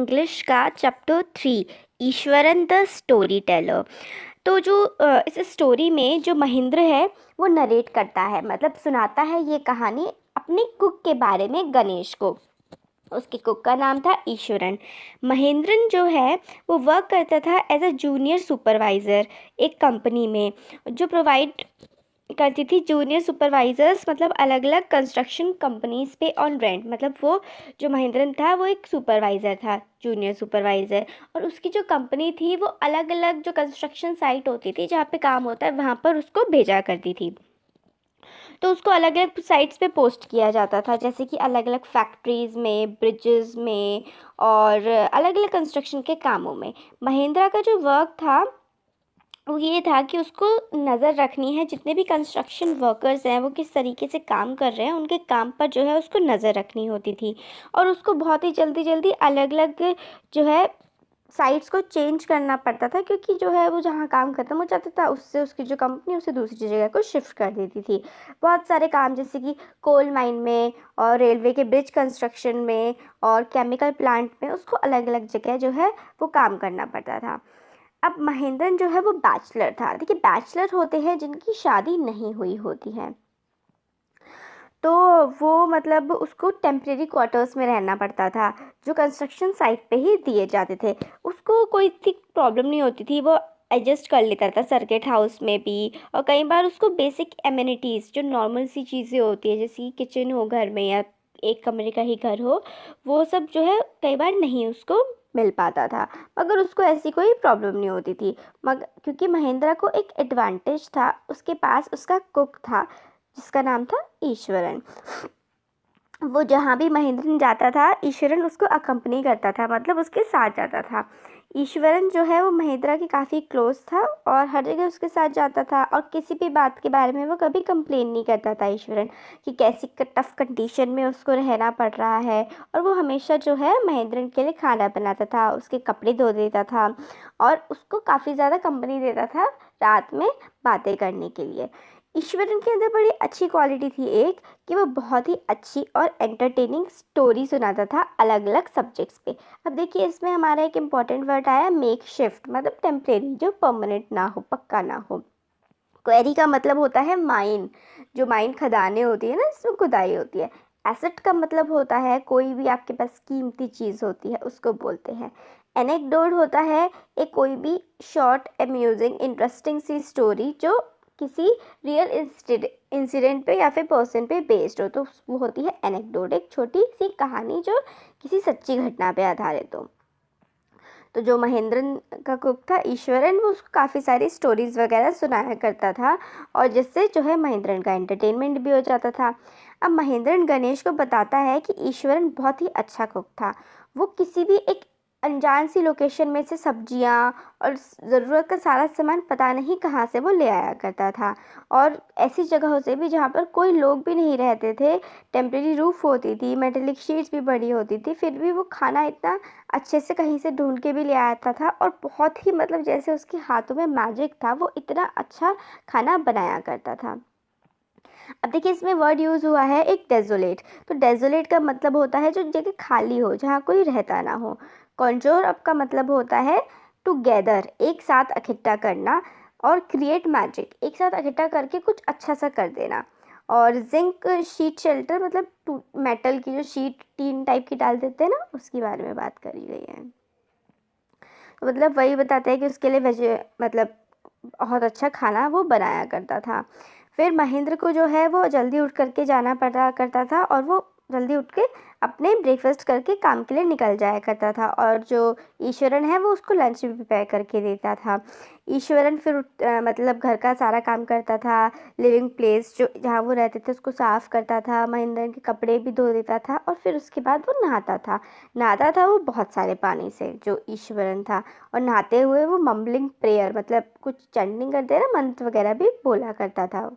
English का chapter 3 Eswaran the story teller. तो जो इस स्टोरी में जो महेंद्र है वो नरेट करता है, मतलब सुनाता है ये कहानी अपने कुक के बारे में गणेश को। उसके कुक का नाम था ईश्वरन। महेंद्रन जो है वो वर्क करता था एज अ जूनियर सुपरवाइज़र एक कंपनी में, जो प्रोवाइड करती थी जूनियर सुपरवाइजर्स, मतलब अलग अलग कंस्ट्रक्शन कंपनीज पे ऑन रेंट। मतलब वो जो महेंद्रन था वो एक सुपरवाइज़र था, जूनियर सुपरवाइज़र, और उसकी जो कंपनी थी वो अलग अलग जो कंस्ट्रक्शन साइट होती थी जहाँ पे काम होता है वहाँ पर उसको भेजा करती थी। तो उसको अलग अलग साइट्स पे पोस्ट किया जाता था, जैसे कि अलग अलग फैक्ट्रीज़ में, ब्रिजेस में, और अलग अलग कंस्ट्रक्शन के कामों में। महेंद्रा का जो वर्क था वो ये था कि उसको नज़र रखनी है, जितने भी कंस्ट्रक्शन वर्कर्स हैं वो किस तरीके से काम कर रहे हैं, उनके काम पर जो है उसको नज़र रखनी होती थी। और उसको बहुत ही जल्दी जल्दी अलग अलग जो है साइट्स को चेंज करना पड़ता था, क्योंकि जो है वो जहाँ काम खत्म हो जाता था उससे उसकी जो कंपनी उसे दूसरी जगह को शिफ्ट कर देती थी। बहुत सारे काम, जैसे कि कोल माइन में और रेलवे के ब्रिज कंस्ट्रक्शन में और केमिकल प्लांट में, उसको अलग अलग जगह जो है वो काम करना पड़ता था। अब महेंद्रन जो है वो बैचलर था। देखिए, बैचलर होते हैं जिनकी शादी नहीं हुई होती है, तो वो मतलब उसको टेम्परेरी क्वार्टर्स में रहना पड़ता था, जो कंस्ट्रक्शन साइट पे ही दिए जाते थे। उसको कोई इतनी प्रॉब्लम नहीं होती थी, वो एडजस्ट कर लेता था सर्किट हाउस में भी। और कई बार उसको बेसिक एमिनिटीज़, जो नॉर्मल सी चीज़ें होती है, जैसे कि किचन हो घर में या एक कमरे का ही घर हो, वो सब जो है कई बार नहीं उसको मिल पाता था। मगर उसको ऐसी कोई प्रॉब्लम नहीं होती थी, मगर क्योंकि महेंद्रा को एक एडवांटेज था, उसके पास उसका कुक था जिसका नाम था ईश्वरन। वो जहाँ भी महेंद्रन जाता था ईश्वरन उसको अकम्पनी करता था, मतलब उसके साथ जाता था। ईश्वरन जो है वो महेंद्रा के काफ़ी क्लोज था और हर जगह उसके साथ जाता था, और किसी भी बात के बारे में वो कभी कंप्लेन नहीं करता था ईश्वरन, कि कैसी टफ कंडीशन में उसको रहना पड़ रहा है। और वो हमेशा जो है महेंद्रन के लिए खाना बनाता था, उसके कपड़े धो देता था, और उसको काफ़ी ज़्यादा कंपनी देता था रात में बातें करने के लिए। ईश्वरन के अंदर बड़ी अच्छी क्वालिटी थी एक, कि वो बहुत ही अच्छी और एंटरटेनिंग स्टोरी सुनाता था अलग अलग सब्जेक्ट्स पे। अब देखिए, इसमें हमारा एक इम्पॉर्टेंट वर्ड आया मेक शिफ्ट, मतलब टेम्परेरी, जो परमानेंट ना हो, पक्का ना हो। क्वेरी का मतलब होता है माइन, जो माइन खदानें होती है ना, इसमें खुदाई होती है। एसेट का मतलब होता है कोई भी आपके पास कीमती चीज़ होती है, उसको बोलते हैं। एनेक्डोट होता है एक कोई भी शॉर्ट, अम्यूजिंग, इंटरेस्टिंग सी स्टोरी जो किसी रियल इंसिडेंट पे या फिर पर्सन पे बेस्ड हो, तो वो होती है एनेक्डोट, एक छोटी सी कहानी जो किसी सच्ची घटना पे आधारित हो। तो जो महेंद्रन का कुक था ईश्वरन, वो उसको काफ़ी सारी स्टोरीज़ वगैरह सुनाया करता था, और जिससे जो है महेंद्रन का एंटरटेनमेंट भी हो जाता था। अब महेंद्रन गणेश को बताता है कि ईश्वरन बहुत ही अच्छा कुक था। वो किसी भी एक अनजान सी लोकेशन में से सब्जियां और ज़रूरत का सारा सामान पता नहीं कहाँ से वो ले आया करता था, और ऐसी जगहों से भी जहाँ पर कोई लोग भी नहीं रहते थे। टेम्परेरी रूफ होती थी, मेटेलिक शीट्स भी बड़ी होती थी, फिर भी वो खाना इतना अच्छे से कहीं से ढूंढ के भी ले आता था, और बहुत ही मतलब जैसे उसके हाथों में मैजिक था, वो इतना अच्छा खाना बनाया करता था। अब देखिए, इसमें वर्ड यूज़ हुआ है एक डेजोलेट। तो डेजोलेट का मतलब होता है जो जगह खाली हो, जहाँ कोई रहता ना हो। कॉन्जोर अप का मतलब होता है टुगेदर, एक साथ इकट्ठा करना, और क्रिएट मैजिक, एक साथ इकट्ठा करके कुछ अच्छा सा कर देना। और जिंक शीट शेल्टर, मतलब मेटल की जो शीट टीन टाइप की डाल देते हैं ना, उसके बारे में बात करी गई है। तो मतलब वही बताते हैं कि उसके लिए मतलब बहुत अच्छा खाना वो बनाया करता था। फिर महेंद्र को जो है वो जल्दी उठ करके जाना पड़ा करता था, और वो जल्दी उठ के अपने ब्रेकफास्ट करके काम के लिए निकल जाया करता था, और जो ईश्वरन है वो उसको लंच भी प्रिपेयर करके देता था। ईश्वरन फिर मतलब घर का सारा काम करता था, लिविंग प्लेस जो जहाँ वो रहते थे उसको साफ़ करता था, महेंद्र के कपड़े भी धो देता था, और फिर उसके बाद वो नहाता था वो बहुत सारे पानी से, जो ईश्वरन था। और नहाते हुए वो मम्बलिंग प्रेयर, मतलब कुछ चैंटिंग करते हैं ना, मंत्र वगैरह भी बोला करता था।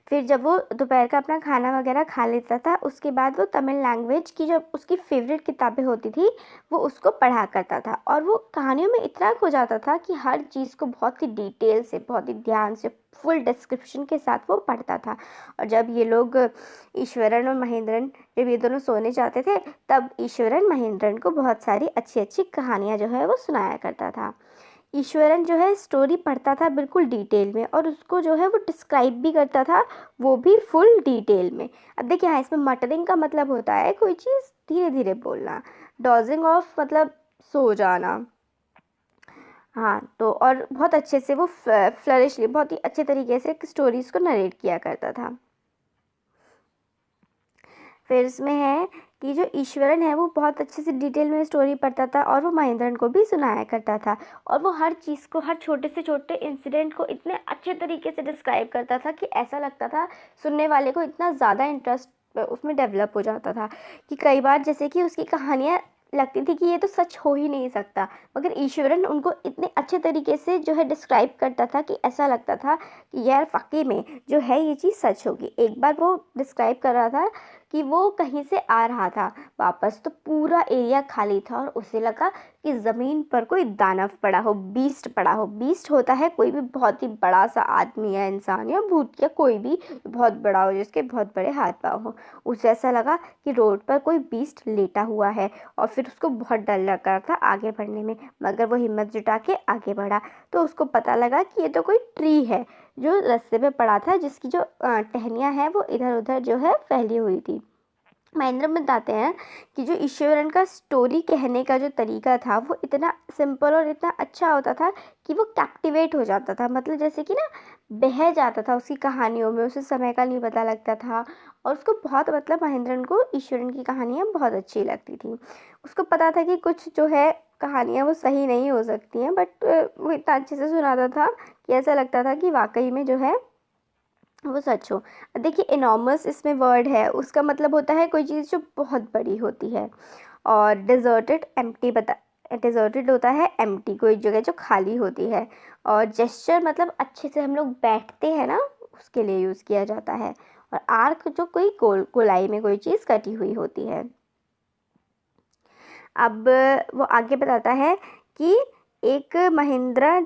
फिर जब वो दोपहर का अपना खाना वगैरह खा लेता था, उसके बाद वो तमिल लैंग्वेज की जो उसकी फेवरेट किताबें होती थी वो उसको पढ़ा करता था। और वो कहानियों में इतना खो जाता था कि हर चीज़ को बहुत ही डिटेल से, बहुत ही ध्यान से, फुल डिस्क्रिप्शन के साथ वो पढ़ता था। और जब ये लोग ईश्वरन और महेंद्रन, जब ये दोनों सोने जाते थे, तब ईश्वरन महेंद्रन को बहुत सारी अच्छी अच्छी कहानियाँ जो है वो सुनाया करता था। ईश्वरन जो है स्टोरी पढ़ता था बिल्कुल डिटेल में, और उसको जो है वो डिस्क्राइब भी करता था, वो भी फुल डिटेल में। अब देखिए, हाँ, इसमें मटरिंग का मतलब होता है कोई चीज़ धीरे धीरे बोलना, डॉजिंग ऑफ मतलब सो जाना। हाँ, तो और बहुत अच्छे से वो फ्लरिशली, बहुत ही अच्छे तरीके से स्टोरीज को नरेट किया करता था। फिर इसमें है कि जो ईश्वरन है वो बहुत अच्छे से डिटेल में स्टोरी पढ़ता था, और वो महेंद्रन को भी सुनाया करता था। और वो हर चीज़ को, हर छोटे से छोटे इंसिडेंट को इतने अच्छे तरीके से डिस्क्राइब करता था कि ऐसा लगता था सुनने वाले को, इतना ज़्यादा इंटरेस्ट उसमें डेवलप हो जाता था कि कई बार जैसे कि उसकी कहानियाँ लगती थी कि ये तो सच हो ही नहीं सकता, मगर ईश्वरन उनको इतने अच्छे तरीके से जो है डिस्क्राइब करता था कि ऐसा लगता था कि यार वाकई में जो है ये चीज़ सच होगी। एक बार वो डिस्क्राइब कर रहा था कि वो कहीं से आ रहा था वापस, तो पूरा एरिया खाली था और उसे लगा कि ज़मीन पर कोई दानव पड़ा हो, बीस्ट पड़ा हो। बीस्ट होता है कोई भी बहुत ही बड़ा सा आदमी या इंसान या भूत या कोई भी बहुत बड़ा हो, जिसके बहुत बड़े हाथ पाँव हो। उसे ऐसा लगा कि रोड पर कोई बीस्ट लेटा हुआ है, और फिर उसको बहुत डर लग रहा था आगे बढ़ने में, मगर वो हिम्मत जुटा के आगे बढ़ा। तो उसको पता लगा कि ये तो कोई ट्री है जो रास्ते पे पड़ा था, जिसकी जो टहनियाँ हैं वो इधर उधर जो है फैली हुई थी। महेंद्र बताते हैं कि जो ईश्वरन का स्टोरी कहने का जो तरीका था वो इतना सिंपल और इतना अच्छा होता था कि वो कैप्टिवेट हो जाता था, मतलब जैसे कि ना बह जाता था उसकी कहानियों में, उसे समय का नहीं पता लगता था। और उसको बहुत, मतलब महेंद्रन को ईश्वरन की कहानियाँ बहुत अच्छी लगती थी। उसको पता था कि कुछ जो है कहानियाँ वो सही नहीं हो सकती हैं, बट वो इतना अच्छे से सुनाता था कि ऐसा लगता था कि वाकई में जो है वो सच हो। देखिए, इनॉर्मस इसमें वर्ड है, उसका मतलब होता है कोई चीज़ जो बहुत बड़ी होती है। और डिज़र्टेड एम्प्टी डिज़र्टेड होता है एम्प्टी, कोई जगह जो खाली होती है। और जेस्चर मतलब अच्छे से हम लोग बैठते हैं ना, उसके लिए यूज़ किया जाता है। और आर्क जो कोई गोलाई में कोई चीज़ कटी हुई होती है। अब वो आगे बताता है कि एक महिंद्रा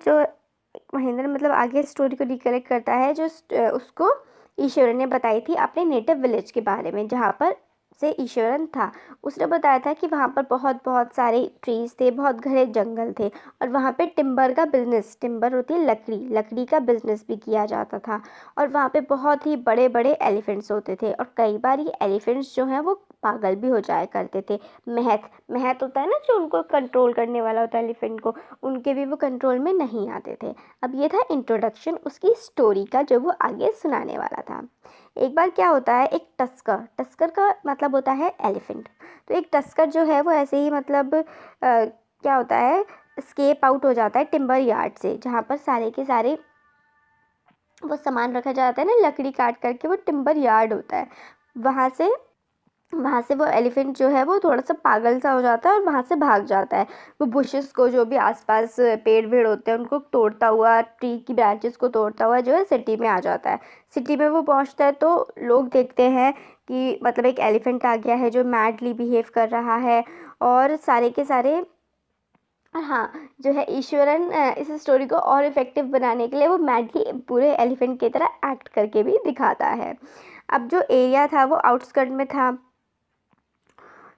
मतलब आगे स्टोरी को रिकलेक्ट करता है जो उसको ईश्वरन ने बताई थी अपने नेटिव विलेज के बारे में, जहाँ पर से ईश्वरन था। उसने बताया था कि वहाँ पर बहुत बहुत सारे ट्रीज थे, बहुत घने जंगल थे, और वहाँ पे टिम्बर का बिजनेस, टिम्बर होती है लकड़ी, लकड़ी का बिजनेस भी किया जाता था। और वहाँ पे बहुत ही बड़े बड़े एलिफेंट्स होते थे, और कई बार ये एलिफेंट्स जो हैं वो पागल भी हो जाया करते थे। महत महत होता है ना, जो उनको कंट्रोल करने वाला होता है एलिफेंट को, उनके भी वो कंट्रोल में नहीं आते थे। अब ये था इंट्रोडक्शन उसकी स्टोरी का जो वो आगे सुनाने वाला था। एक बार क्या होता है, एक टस्कर, टस्कर का मतलब होता है एलिफेंट। तो एक टस्कर जो है वो ऐसे ही मतलब क्या होता है, स्केप आउट हो जाता है टिम्बर यार्ड से, जहाँ पर सारे के सारे वो सामान रखा जाता है ना, लकड़ी काट करके, वो टिम्बर यार्ड होता है। वहाँ से वो एलिफेंट जो है वो थोड़ा सा पागल सा हो जाता है और वहाँ से भाग जाता है। वो बुशेस को, जो भी आसपास पेड़ वेड़ होते हैं उनको तोड़ता हुआ, ट्री की ब्रांचेस को तोड़ता हुआ जो है सिटी में आ जाता है। सिटी में वो पहुँचता है तो लोग देखते हैं कि मतलब एक एलिफेंट आ गया है जो मैडली बिहेव कर रहा है, और सारे के सारे, हाँ, जो है ईश्वरन इस स्टोरी को और इफ़ेक्टिव बनाने के लिए वो मैडली पूरे एलिफेंट की तरह एक्ट करके भी दिखाता है। अब जो एरिया था वो आउटस्कर्ट में था,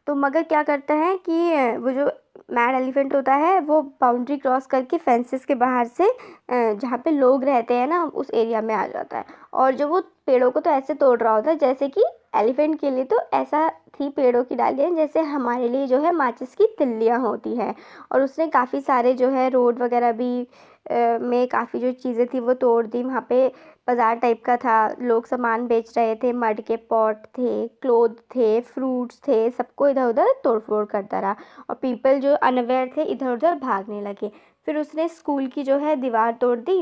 तो मगर क्या करता है कि वो जो मैड एलिफेंट होता है वो बाउंड्री क्रॉस करके फेंसेस के बाहर से जहाँ पे लोग रहते हैं ना उस एरिया में आ जाता है। और जो वो पेड़ों को तो ऐसे तोड़ रहा होता है जैसे कि एलिफेंट के लिए तो ऐसा थी पेड़ों की डालियाँ जैसे हमारे लिए जो है माचिस की तिल्लियाँ होती हैं। और उसने काफ़ी सारे जो है रोड वगैरह भी में काफ़ी जो चीज़ें थी वो तोड़ दी। वहाँ पे बाज़ार टाइप का था, लोग सामान बेच रहे थे, मड के पॉट थे, क्लोथ थे, फ्रूट्स थे, सबको इधर उधर तोड़ फोड़ करता रहा। और पीपल जो अनअवेयर थे इधर उधर भागने लगे। फिर उसने स्कूल की जो है दीवार तोड़ दी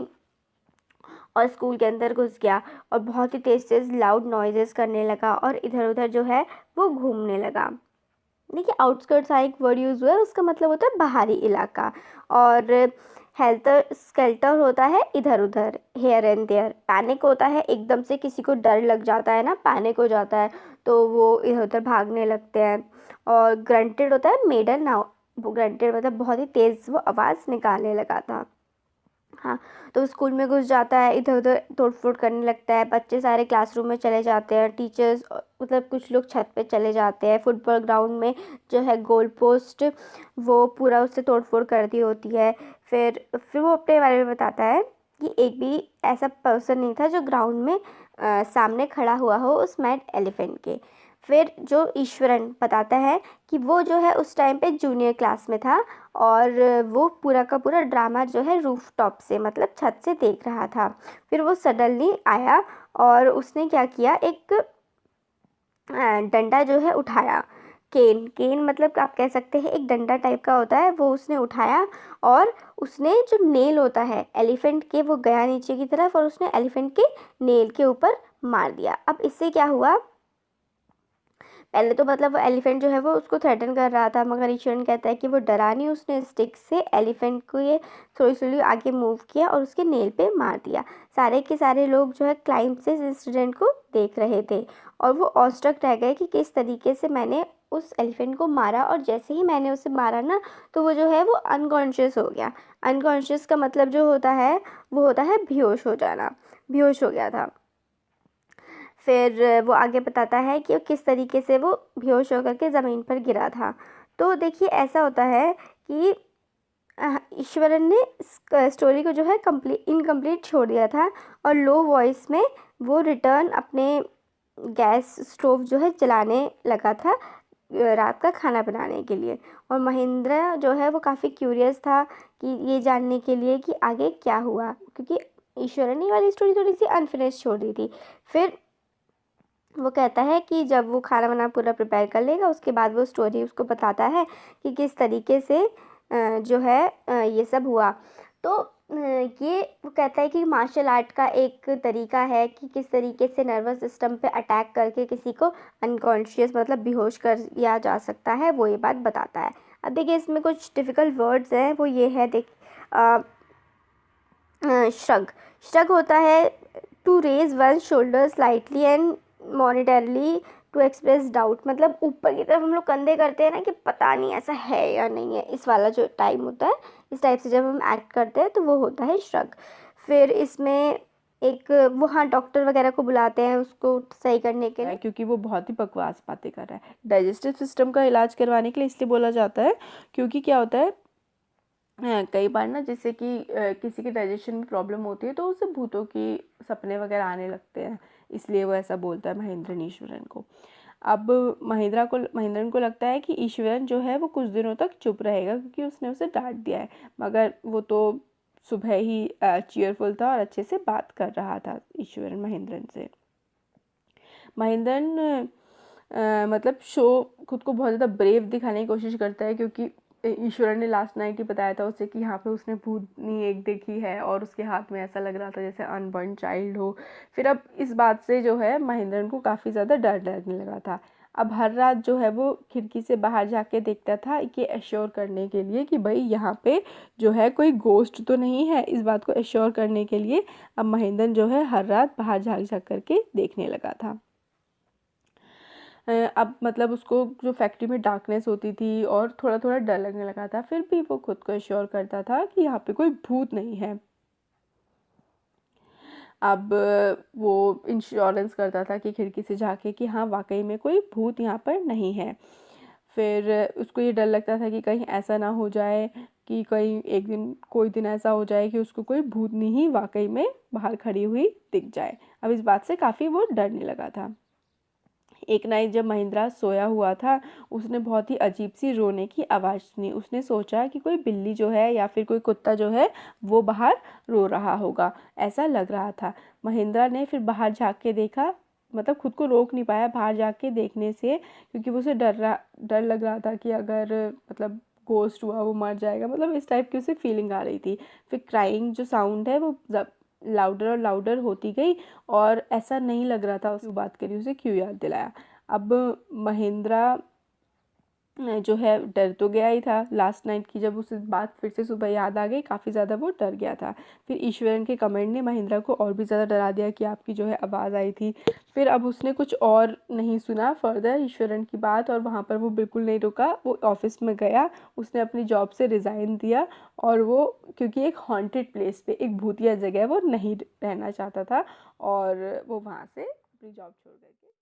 और स्कूल के अंदर घुस गया, और बहुत ही तेज़ तेज़ लाउड नॉइजेस करने लगा और इधर उधर जो है वो घूमने लगा। देखिए, आउटस्कर्ट्स एक वर्ड यूज़ हुआ है, उसका मतलब होता है बाहरी इलाका। और हेल्टर स्केल्टर होता है इधर उधर, हेयर एंड देयर। पैनिक होता है एकदम से किसी को डर लग जाता है ना, पैनिक हो जाता है तो वो इधर उधर भागने लगते हैं। और ग्रंटेड होता है मेडल ना, वो ग्रंटेड मतलब बहुत ही तेज़ वो आवाज़ निकालने लगा था। हाँ, तो स्कूल में घुस जाता है, इधर उधर तोड़ फोड़ करने लगता है। बच्चे सारे क्लासरूम में चले जाते हैं, टीचर्स मतलब कुछ लोग छत पे चले जाते हैं। फुटबॉल ग्राउंड में जो है गोल पोस्ट वो पूरा उससे तोड़ फोड़ कर दी होती है। फिर वो अपने बारे में बताता है कि एक भी ऐसा पर्सन नहीं था जो ग्राउंड में सामने खड़ा हुआ हो उस मैड एलिफेंट के। फिर जो ईश्वरन बताता है कि वो जो है उस टाइम पे जूनियर क्लास में था और वो पूरा का पूरा ड्रामा जो है रूफ टॉप से मतलब छत से देख रहा था। फिर वो सडनली आया और उसने क्या किया, एक डंडा जो है उठाया। केन केन मतलब आप कह सकते हैं एक डंडा टाइप का होता है, वो उसने उठाया और उसने जो नेल होता है एलिफेंट के वो गया नीचे की तरफ और उसने एलिफेंट के नेल के ऊपर मार दिया। अब इससे क्या हुआ, पहले तो मतलब वो एलिफेंट जो है वो उसको थ्रेटन कर रहा था, मगर ईश्वरन कहता है कि वो डरा नहीं, उसने स्टिक से एलिफेंट को ये थोड़ी थोड़ी आगे मूव किया और उसके नेल पे मार दिया। सारे के सारे लोग जो है क्लाइंब से इस इंसिडेंट को देख रहे थे और वो ऑस्ट्रक रह गए कि किस तरीके से मैंने उस एलिफेंट को मारा। और जैसे ही मैंने उसे मारा ना तो वो जो है वो अनकॉन्शियस हो गया। अनकॉन्शियस का मतलब जो होता है वो होता है बेहोश हो जाना, बेहोश हो गया था। फिर वो आगे बताता है कि किस तरीके से वो बेहोश होकर के ज़मीन पर गिरा था। तो देखिए ऐसा होता है कि ईश्वरन ने स्टोरी को जो है कंप्लीट इनकम्प्लीट छोड़ दिया था और लो वॉइस में वो रिटर्न अपने गैस स्टोव जो है जलाने लगा था रात का खाना बनाने के लिए। और महेंद्र जो है वो काफ़ी क्यूरियस था कि ये जानने के लिए कि आगे क्या हुआ, क्योंकि ईश्वरन ने ये वाली स्टोरी थोड़ी सी अनफिनिश छोड़ दी थी। फिर वो कहता है कि जब वो खाना वाना पूरा प्रिपेयर कर लेगा उसके बाद वो स्टोरी उसको बताता है कि किस तरीके से जो है ये सब हुआ। तो ये वो कहता है कि मार्शल आर्ट का एक तरीका है कि किस तरीके से नर्वस सिस्टम पे अटैक करके किसी को अनकॉन्शियस मतलब बेहोश कर दिया जा सकता है, वो ये बात बताता है। अब देखिए इसमें कुछ डिफ़िकल्ट वर्ड्स हैं, वो ये है देख श्रग। श्रग होता है to raise one shoulder slightly and momentarily to express doubt, मतलब ऊपर की तरफ हम लोग कंधे करते हैं ना कि पता नहीं ऐसा है या नहीं है, इस वाला जो टाइम होता है इस टाइप से जब हम एक्ट करते हैं तो वो होता है श्रग। फिर इसमें एक वो हाँ डॉक्टर वगैरह को बुलाते हैं उसको सही करने के लिए, क्योंकि वो बहुत ही बकवास बातें कर रहा है। डाइजेस्टिव सिस्टम का इलाज करवाने के लिए इसलिए बोला जाता है क्योंकि क्या होता है कई बार ना जैसे कि किसी के डाइजेशन में प्रॉब्लम होती है तो उसे भूतों की सपने वगैरह आने लगते हैं, इसलिए वो ऐसा बोलता है महेंद्रन ईश्वरन को। अब महेंद्रन को लगता है कि ईश्वरन जो है वो कुछ दिनों तक चुप रहेगा क्योंकि उसने उसे डांट दिया है, मगर वो तो सुबह ही चीयरफुल था और अच्छे से बात कर रहा था ईश्वरन महेंद्रन से। महेंद्रन मतलब शो खुद को बहुत ज़्यादा ब्रेव दिखाने की कोशिश करता है क्योंकि ईश्वर ने लास्ट नाइट ही बताया था उसे कि यहाँ पे उसने भूतनी एक देखी है और उसके हाथ में ऐसा लग रहा था जैसे अनबर्न चाइल्ड हो। फिर अब इस बात से जो है महेंद्रन को काफ़ी ज़्यादा डर लगने लगा था। अब हर रात जो है वो खिड़की से बाहर जाके देखता था कि एश्योर करने के लिए कि भाई यहाँ पे जो है कोई गोस्ट तो नहीं है। इस बात को एश्योर करने के लिए अब महेंद्रन जो है हर रात बाहर झाँक करके देखने लगा था। अब मतलब उसको जो फैक्ट्री में डार्कनेस होती थी और थोड़ा थोड़ा डर लगने लगा था, फिर भी वो खुद को एश्योर करता था कि यहाँ पे कोई भूत नहीं है। अब वो इंश्योरेंस करता था कि खिड़की से झाँके कि हाँ वाकई में कोई भूत यहाँ पर नहीं है। फिर उसको ये डर लगता था कि कहीं ऐसा ना हो जाए कि कहीं एक दिन कोई दिन ऐसा हो जाए कि उसको कोई भूतनी ही वाकई में बाहर खड़ी हुई दिख जाए। अब इस बात से काफ़ी वो डरने लगा था। एक नाइट जब महिंद्रा सोया हुआ था उसने बहुत ही अजीब सी रोने की आवाज़ सुनी। उसने सोचा कि कोई बिल्ली जो है या फिर कोई कुत्ता जो है वो बाहर रो रहा होगा, ऐसा लग रहा था। महिंद्रा ने फिर बाहर झाँक के देखा, मतलब खुद को रोक नहीं पाया बाहर जाके देखने से क्योंकि वो उसे डर लग रहा था कि अगर मतलब गोस्ट हुआ वो मर जाएगा, मतलब इस टाइप की उसे फीलिंग आ रही थी। फिर क्राइंग जो साउंड है वो लाउडर और लाउडर होती गई और ऐसा नहीं लग रहा था उस बात करी उसे क्यों याद दिलाया। अब महेंद्रा जो है डर तो गया ही था। लास्ट नाइट की जब उसे बात फिर से सुबह याद आ गई, काफ़ी ज़्यादा वो डर गया था। फिर ईश्वरन के कमेंट ने महिंद्रा को और भी ज़्यादा डरा दिया कि आपकी जो है आवाज़ आई थी। फिर अब उसने कुछ और नहीं सुना फर्दर ईश्वरन की बात, और वहाँ पर वो बिल्कुल नहीं रुका। वो ऑफिस में गया, उसने अपनी जॉब से रिज़ाइन दिया, और वो क्योंकि एक हॉन्टेड प्लेस पे, एक भूतिया जगह, वो नहीं रहना चाहता था, और वो वहाँ से अपनी जॉब छोड़ कर के